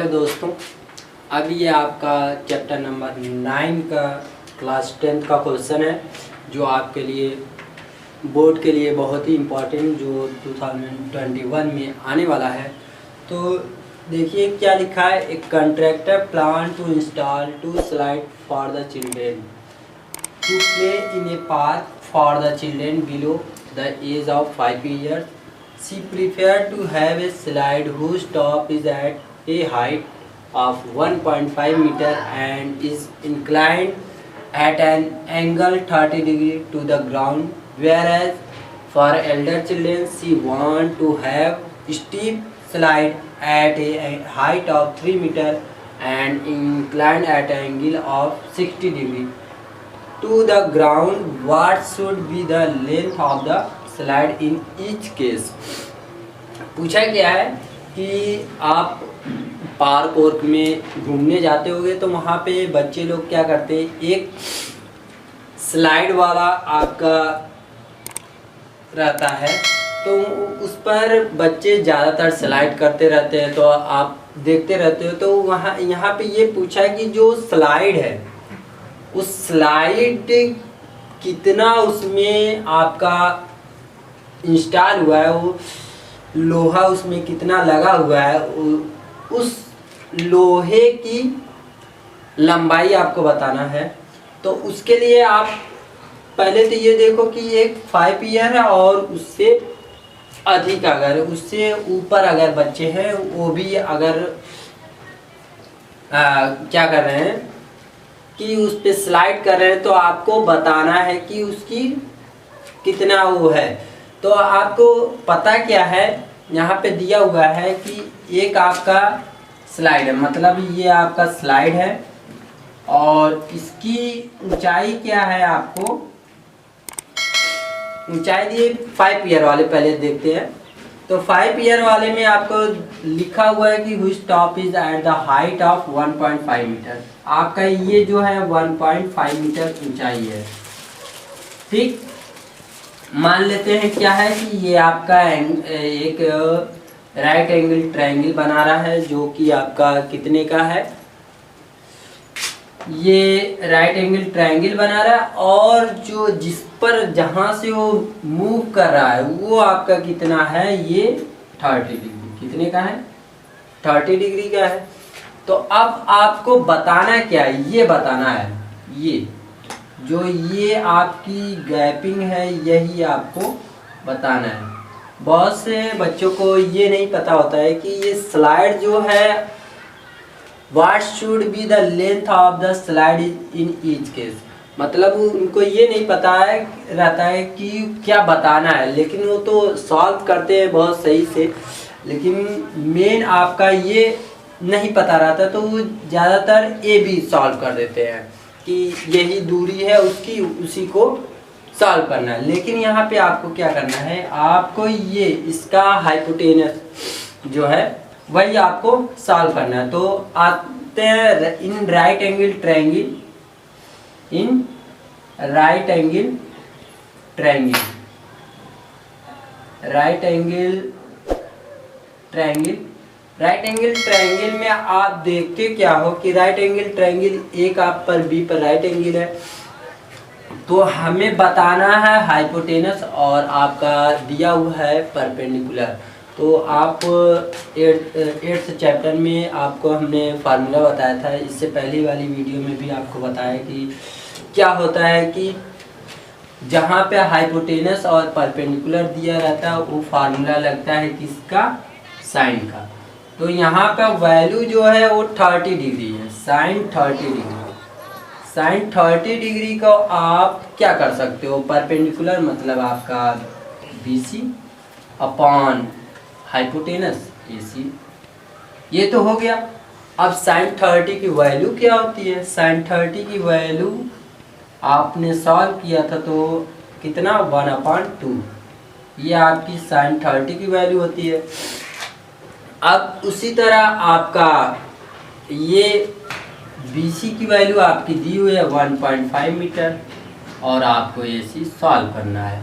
Hello दोस्तों, अब ये आपका चैप्टर नंबर 9 का क्लास 10th का क्वेश्चन है जो आपके लिए बोर्ड के लिए बहुत ही इम्पोर्टेंट जो 2021 में आने वाला है। तो देखिए क्या लिखा है, एक contractor plan to install 2 slide for the children to play in a park for the children below the age of 5 years. She preferred to have a slide whose top is at a height of 1.5 meter and is inclined at an angle 30 degree to the ground, whereas for elder children she want to have steep slide at a height of 3 meter and inclined at an angle of 60 degree to the ground. What should be the length of the slide in each case? पूछा गया है कि आप park वार्क में घूमने जाते होंगे तो वहाँ पे बच्चे लोग क्या करते हैं, एक स्लाइड वाला आपका रहता है तो उस पर बच्चे ज़्यादातर स्लाइड करते रहते हैं, तो आप देखते रहते हो। तो वहाँ यहाँ पे ये पूछा है कि जो स्लाइड है उस स्लाइड कितना उसमें आपका इंस्टॉल हुआ है, वो लोहा उसमें कितना लगा हुआ है, उस लोहे की लंबाई आपको बताना है। तो उसके लिए आप पहले तो ये देखो कि एक 5 ईयर है और उससे अधिक अगर उससे ऊपर अगर बच्चे हैं वो भी अगर क्या कर रहे हैं कि उस पे स्लाइड कर रहे हैं तो आपको बताना है कि उसकी कितना वो है। तो आपको पता क्या है, यहाँ पे दिया हुआ है कि एक आपका स्लाइड है, मतलब ये आपका स्लाइड है और इसकी ऊंचाई क्या है, आपको ऊंचाई दिए 5 ईयर वाले पहले देखते हैं। तो 5 ईयर वाले में आपको लिखा हुआ है कि which top is at the height of 1.5 metre. आपका ये जो है 1.5 मीटर ऊंचाई है। ठीक, मान लेते हैं क्या है कि ये आपका एक राइट एंगल ट्रायंगल बना रहा है जो कि आपका कितने का है, ये राइट एंगल ट्रायंगल बना रहा है और जो जिस पर जहाँ से वो मूव कर रहा है वो आपका कितना है, ये 30 डिग्री कितने का है, 30 डिग्री का है। तो अब आपको बताना क्या है, ये बताना है, ये जो ये आपकी गैपिंग है यही आपको बताना है। बहुत से बच्चों को ये नहीं पता होता है कि ये स्लाइड जो है what should be the length of the slide in each case, मतलब उनको ये नहीं पता है रहता है कि क्या बताना है, लेकिन वो तो सॉल्व करते हैं बहुत सही से, लेकिन मेन आपका ये नहीं पता रहता तो वो ज़्यादातर ए बी सॉल्व कर देते हैं कि यही दूरी है उसकी, उसी को सॉल्व करना है। लेकिन यहाँ पे आपको क्या करना है, आपको ये इसका हाइपोटेनस जो है वही आपको सॉल्व करना है। तो आते हैं in right angle triangle, in right angle triangle, right angle triangle, right angle triangle में आप देखते क्या हो कि राइट एंगल ट्रायंगल एक आप पर बी पर राइट एंगल है, तो हमें बताना है हाइपोटेनस और आपका दिया हुआ है परपेंडिकुलर। तो आप 8th चैप्टर में आपको हमने फार्मूला बताया था, इससे पहले वाली वीडियो में भी आपको बताया कि क्या होता है कि जहाँ पे हाइपोटेनस और परपेंडिकुलर दिया रहता है वो फार्मूला लगता है किसका, साइन का। तो यहाँ का वैल्यू जो है वो 30 डिग्री है, साइन 30 डिग्री। साइन 30 डिग्री को आप क्या कर सकते हो, परपेंडिकुलर मतलब आपका BC अपॉन हाइपोटेनस AC, ये तो हो गया। अब साइन 30 की वैल्यू क्या होती है, साइन 30 की वैल्यू आपने सॉल्व किया था तो कितना 1/2, ये आपकी साइन 30 की वैल्यू होती है। अब उसी तरह आपका ये BC की वैल्यू आपकी दी हुई है 1.5 मीटर और आपको AC सॉल्व करना है।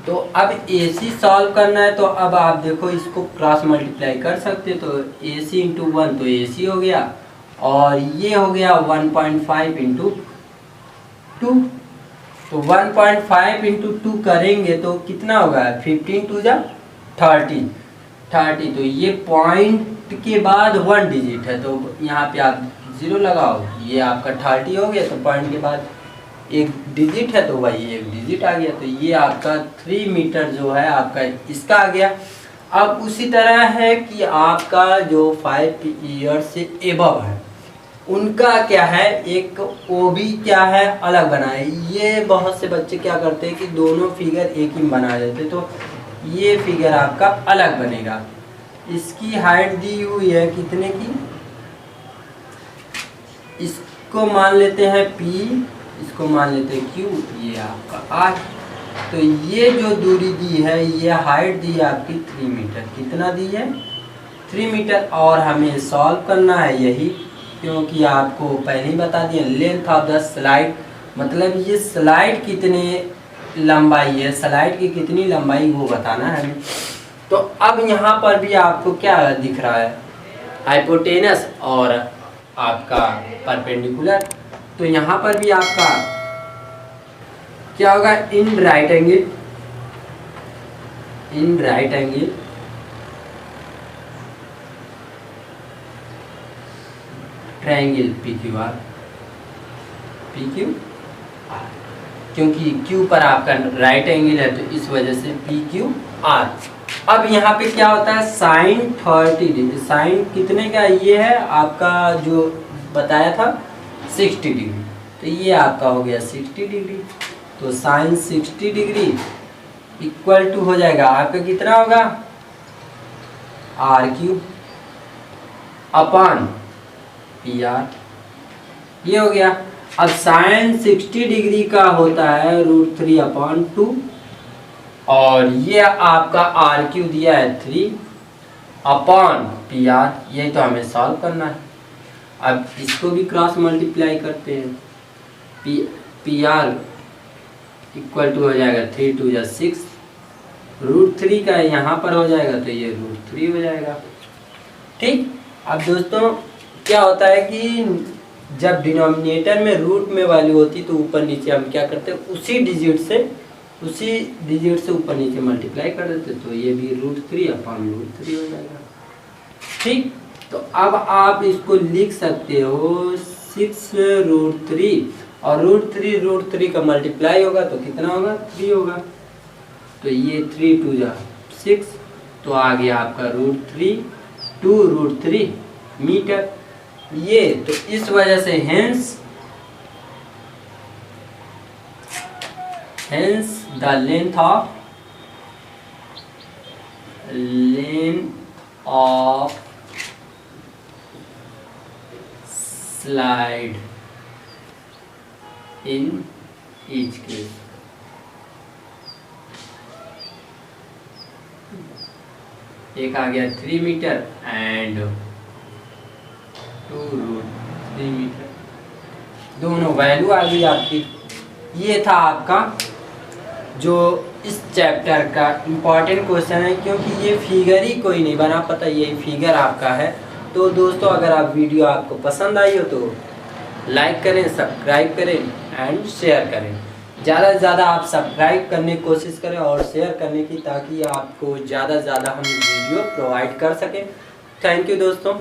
तो अब AC सॉल्व करना है, तो अब आप देखो इसको क्रॉस मल्टीप्लाई कर सकते हो, तो AC इंटू 1 तो AC हो गया, और ये हो गया 1.5 इंटू 2। तो 1.5 इंटू 2 करेंगे तो कितना होगा, 15 टू जा 30। तो ये पॉइंट के बाद 1 डिजिट है, तो यहाँ पे आप 0 लगाओ, ये आपका 30 हो गया, तो पॉइंट के बाद एक डिजिट है तो वही एक डिजिट आ गया, तो ये आपका 3 मीटर जो है आपका इसका आ गया। अब उसी तरह है कि आपका जो 5 ईयर्स से एबव है उनका क्या है, एक OB क्या है अलग बनाए। ये बहुत से बच्चे क्या करते हैं कि दोनों फिगर एक ही बना देते, तो ये फिगर आपका अलग बनेगा। इसकी हाइट दी हुई है कितने की, इसको मान लेते हैं P, इसको मान लेते हैं Q, ये आपका R। तो ये जो दूरी दी है, ये हाइट दी है आपकी 3 मीटर। कितना दी है, 3 मीटर। और हमें सॉल्व करना है यही, क्योंकि आपको पहले ही बता दिया लेंथ ऑफ द स्लाइड, मतलब ये स्लाइड कितने लंबाई है, स्लाइड की कितनी लंबाई वो बताना है हमें। तो अब यहाँ पर भी आपको क्या दिख रहा है, हाइपोटेनस और आपका परपेंडिकुलर। तो यहाँ पर भी आपका क्या होगा, in right angle triangle PQR, क्योंकि Q पर आपका राइट एंगल है तो इस वजह से PQR। अब यहाँ पे क्या होता है, साइन 30 डिग्री। साइन कितने का, ये है आपका जो बताया था 60 डिग्री, तो ये आपका हो गया 60 डिग्री। तो साइन 60 डिग्री इक्वल टू हो जाएगा आपका कितना होगा, R³ अपॉन PR, ये हो गया। अब साइन 60 डिग्री का होता है √3 अपॉन 2, और ये आपका R³ दिया है 3 अपॉन PR, ये तो हमें सॉल्व करना है। अब इसको भी क्रॉस मल्टीप्लाई करते हैं, PR इक्वल टू हो जाएगा 3 2 जा 6, √3 का यहाँ पर हो जाएगा तो ये √3 हो जाएगा। ठीक। अब दोस्तों क्या होता है कि जब डिनोमिनेटर में रूट में वैल्यू होती तो ऊपर नीचे हम क्या करते हैं, उसी डिजिट से ऊपर नीचे मल्टीप्लाई कर देते, तो ये भी √3 अपॉन √3 हो जाएगा। ठीक। तो अब आप इसको लिख सकते हो 6√3, और √3 का मल्टीप्लाई होगा तो कितना होगा, 3 होगा। तो ये 3 2 जा 6, तो आ गया आपका √3 2√3 मीटर। ये तो इस वजह से hence the length of slide in each case, एक आ गया 3 मीटर एंड 2√3 मीटर, दोनों वैल्यू आ गई आपकी। ये था आपका जो इस चैप्टर का इम्पॉर्टेंट क्वेश्चन है, क्योंकि ये फिगर ही कोई नहीं बना पता, ये फिगर आपका है। तो दोस्तों अगर आप वीडियो आपको पसंद आई हो तो लाइक करें, सब्सक्राइब करें एंड शेयर करें। ज़्यादा से ज़्यादा आप सब्सक्राइब करने की कोशिश करें और शेयर करने की, ताकि आपको ज़्यादा से ज़्यादा हम वीडियो प्रोवाइड कर सकें। थैंक यू दोस्तों।